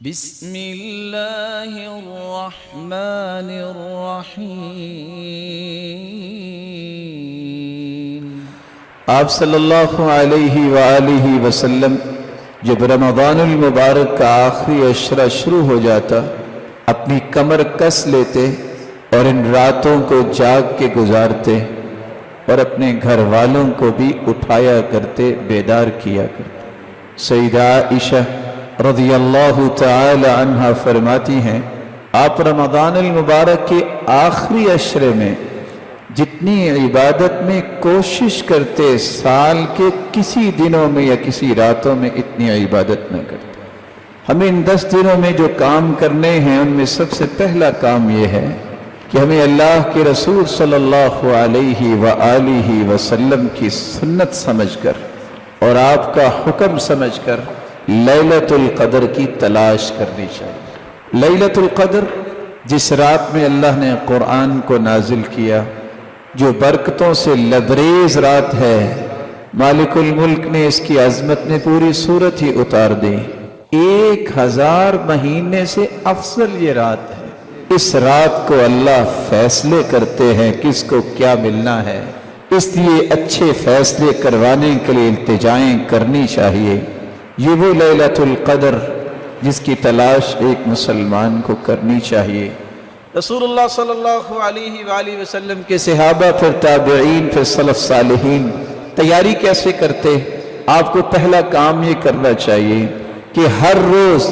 بسم اللہ الرحمن الرحیم۔ آپ صلی اللہ علیہ وآلہ وسلم جب رمضان المبارک کا آخری عشرہ شروع ہو جاتا اپنی کمر کس لیتے اور ان راتوں کو جاگ کے گزارتے اور اپنے گھر والوں کو بھی اٹھایا کرتے، بیدار کیا کرتے۔ سیدہ عائشہ رضی اللہ تعالی عنہ فرماتی ہیں آپ رمضان المبارک کے آخری عشرے میں جتنی عبادت میں کوشش کرتے سال کے کسی دنوں میں یا کسی راتوں میں اتنی عبادت نہ کرتے۔ ہمیں ان 10 دنوں میں جو کام کرنے ہیں ان میں سب سے پہلا کام یہ ہے کہ ہمیں اللہ کے رسول صلی اللہ علیہ وآلہ وسلم کی سنت سمجھ کر اور آپ کا حکم سمجھ کر لیلۃ القدر کی تلاش کرنی چاہیے۔ لیلۃ القدر جس رات میں اللہ نے قرآن کو نازل کیا، جو برکتوں سے لبریز رات ہے، مالک الملک نے اس کی عظمت میں پوری صورت ہی اتار دی۔ 1000 مہینے سے افضل یہ رات ہے۔ اس رات کو اللہ فیصلے کرتے ہیں کس کو کیا ملنا ہے، اس لیے اچھے فیصلے کروانے کے لیے التجائیں کرنی چاہیے۔ یہ وہ لیلۃ القدر جس کی تلاش ایک مسلمان کو کرنی چاہیے۔ رسول اللہ صلی اللہ علیہ وآلہ وسلم کے صحابہ، پھر تابعین، پھر سلف صالحین تیاری کیسے کرتے؟ آپ کو پہلا کام یہ کرنا چاہیے کہ ہر روز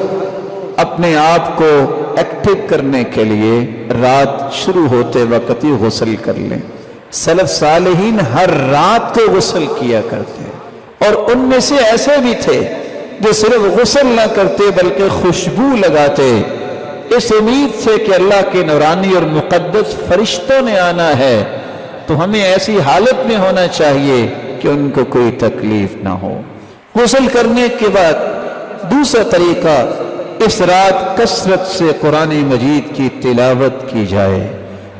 اپنے آپ کو ایکٹیو کرنے کے لیے رات شروع ہوتے وقت ہی غسل کر لیں۔ سلف صالحین ہر رات کو غسل کیا کرتے اور ان میں سے ایسے بھی تھے جو صرف غسل نہ کرتے بلکہ خوشبو لگاتے، اس امید سے کہ اللہ کے نورانی اور مقدس فرشتوں نے آنا ہے، تو ہمیں ایسی حالت میں ہونا چاہیے کہ ان کو کوئی تکلیف نہ ہو۔ غسل کرنے کے بعد دوسرا طریقہ، اس رات کثرت سے قرآن مجید کی تلاوت کی جائے،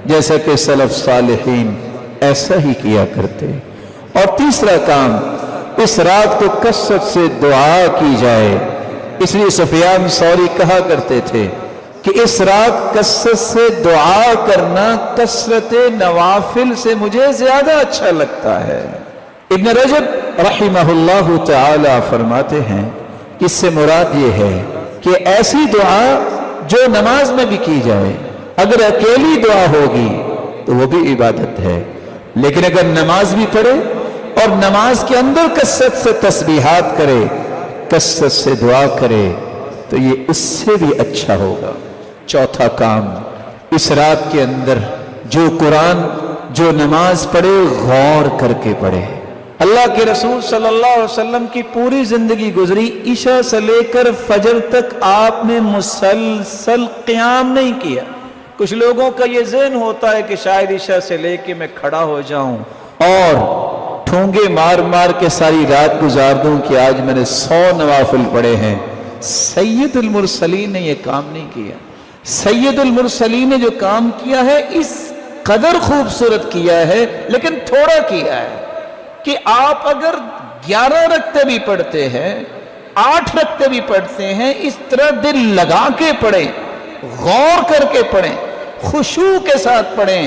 جیسا کہ سلف صالحین ایسا ہی کیا کرتے۔ اور تیسرا کام، اس رات کو کثرت سے دعا کی جائے۔ اس لیے سفیان ثوری کہا کرتے تھے کہ اس رات کثرت سے دعا کرنا کثرت نوافل سے مجھے زیادہ اچھا لگتا ہے۔ ابن رجب رحمہ اللہ تعالی فرماتے ہیں اس سے مراد یہ ہے کہ ایسی دعا جو نماز میں بھی کی جائے، اگر اکیلی دعا ہوگی تو وہ بھی عبادت ہے، لیکن اگر نماز بھی پڑھے اور نماز کے اندر کثرت سے تسبیحات کرے، کثرت سے دعا کرے، تو یہ اس سے بھی اچھا ہوگا۔ چوتھا کام، اس رات کے اندر جو قرآن، جو نماز پڑھے، غور کر کے پڑھے۔ اللہ کے رسول صلی اللہ علیہ وسلم کی پوری زندگی گزری، عشاء سے لے کر فجر تک آپ نے مسلسل قیام نہیں کیا۔ کچھ لوگوں کا یہ ذہن ہوتا ہے کہ شاید عشاء سے لے کے میں کھڑا ہو جاؤں اور ٹھونگے مار مار کے ساری رات گزار دوں کہ آج میں نے 100 نوافل پڑھے ہیں۔ سید المرسلین نے یہ کام نہیں کیا۔ سید المرسلین نے جو کام کیا ہے اس قدر خوبصورت کیا ہے، لیکن تھوڑا کیا ہے کہ آپ اگر 11 رکعتیں بھی پڑھتے ہیں، 8 رکعتیں بھی پڑھتے ہیں، اس طرح دل لگا کے پڑھیں، غور کر کے پڑھیں، خشوع کے ساتھ پڑھیں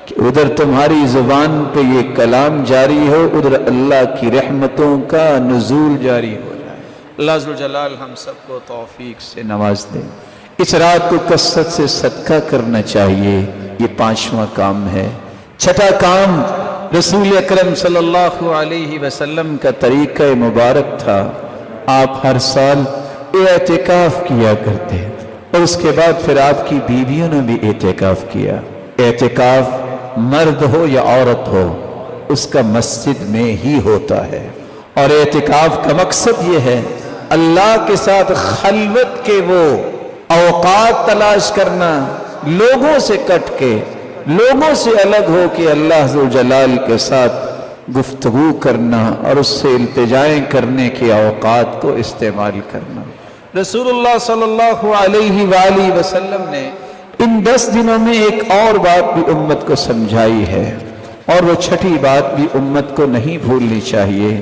کہ ادھر تمہاری زبان پہ یہ کلام جاری ہو، ادھر اللہ کی رحمتوں کا نزول جاری ہو جائے۔ اللہ عز و جلال ہم سب کو توفیق سے نواز دے۔ اس رات کو کثرت سے صدقہ کرنا چاہیے، یہ 5واں کام ہے۔ چھٹا کام، رسول اکرم صلی اللہ علیہ وسلم کا طریقہ مبارک تھا، آپ ہر سال اعتکاف کیا کرتے اور اس کے بعد پھر آپ کی بیویوں نے بھی اعتکاف کیا۔ اعتکاف مرد ہو یا عورت ہو، اس کا مسجد میں ہی ہوتا ہے، اور اعتکاف کا مقصد یہ ہے اللہ کے ساتھ خلوت کے وہ اوقات تلاش کرنا، لوگوں سے کٹ کے، لوگوں سے الگ ہو کے اللہ ذو جلال کے ساتھ گفتگو کرنا اور اس سے التجائیں کرنے کے اوقات کو استعمال کرنا۔ رسول اللہ صلی اللہ علیہ وآلہ وسلم نے ان 10 دنوں میں ایک اور بات بھی امت کو سمجھائی ہے، اور وہ چھٹی بات بھی امت کو نہیں بھولنی چاہیے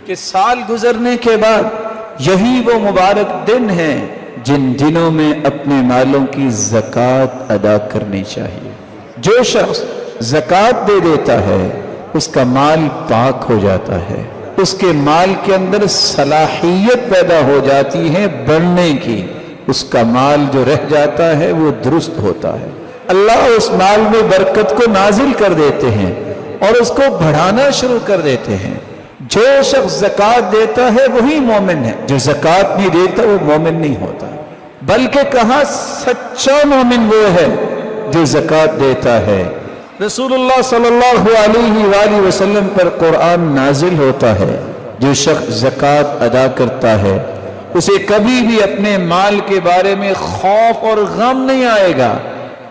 کہ سال گزرنے کے بعد یہی وہ مبارک دن ہیں جن دنوں میں اپنے مالوں کی زکوٰۃ ادا کرنی چاہیے۔ جو شخص زکوٰۃ دے دیتا ہے اس کا مال پاک ہو جاتا ہے، اس کے مال کے اندر صلاحیت پیدا ہو جاتی ہے بڑھنے کی، اس کا مال جو رہ جاتا ہے وہ درست ہوتا ہے، اللہ اس مال میں برکت کو نازل کر دیتے ہیں اور اس کو بڑھانا شروع کر دیتے ہیں۔ جو شخص زکوٰۃ دیتا ہے وہی مومن ہے، جو زکوٰۃ نہیں دیتا وہ مومن نہیں ہوتا، بلکہ کہا سچا مومن وہ ہے جو زکوٰۃ دیتا ہے۔ رسول اللہ صلی اللہ علیہ وآلہ وسلم پر قرآن نازل ہوتا ہے، جو شخص زکوٰۃ ادا کرتا ہے اسے کبھی بھی اپنے مال کے بارے میں خوف اور غم نہیں آئے گا،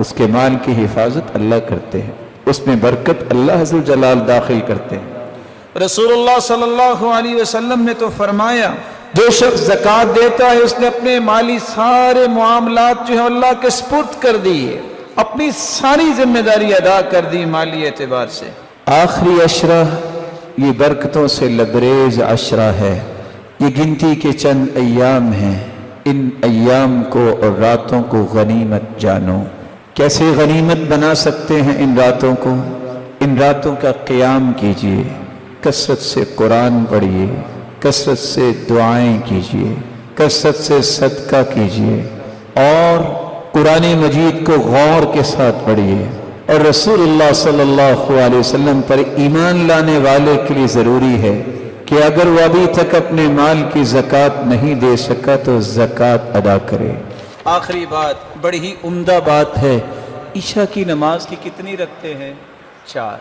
اس کے مال کی حفاظت اللہ کرتے ہیں، اس میں برکت اللہ عز و جلال داخل کرتے ہیں۔ رسول اللہ صلی اللہ علیہ وسلم نے تو فرمایا جو شخص زکوٰۃ دیتا ہے اس نے اپنے مالی سارے معاملات جو ہیں اللہ کے سپرد کر دیے، اپنی ساری ذمہ داری ادا کر دی مالی اعتبار سے۔ آخری عشرہ یہ برکتوں سے لبریز عشرہ ہے، یہ گنتی کے چند ایام ہیں، ان ایام کو اور راتوں کو غنیمت جانو۔ کیسے غنیمت بنا سکتے ہیں ان راتوں کو؟ ان راتوں کا قیام کیجئے، کثرت سے قرآن پڑھیے، کثرت سے دعائیں کیجئے، کثرت سے صدقہ کیجئے اور قرآن مجید کو غور کے ساتھ پڑھیے۔ اور رسول اللہ صلی اللہ علیہ وسلم پر ایمان لانے والے کے لیے ضروری ہے کہ اگر وہ ابھی تک اپنے مال کی زکوٰۃ نہیں دے سکا تو زکوٰۃ ادا کرے۔ آخری بات بڑی ہی عمدہ بات ہے، عشاء کی نماز کی کتنی رکھتے ہیں؟ 4۔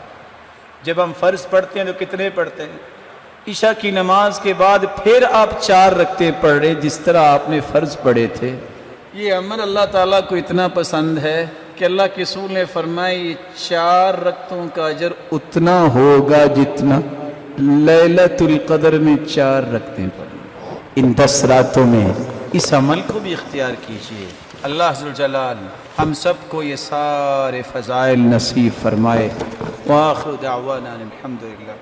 جب ہم فرض پڑھتے ہیں تو کتنے پڑھتے ہیں؟ عشاء کی نماز کے بعد پھر آپ 4 رکعتیں پڑھ رہے جس طرح آپ نے فرض پڑھے تھے۔ یہ عمل اللہ تعالیٰ کو اتنا پسند ہے کہ اللہ کے رسول نے فرمایا یہ 4 رکعتوں کا اجر اتنا ہوگا جتنا لیلۃ القدر میں 4 رکعتیں پڑھیں۔ ان 10 راتوں میں اس عمل کو بھی اختیار کیجئے۔ اللہ عز و جلال ہم سب کو یہ سارے فضائل نصیب فرمائے۔ وآخر دعوانا الحمدللہ۔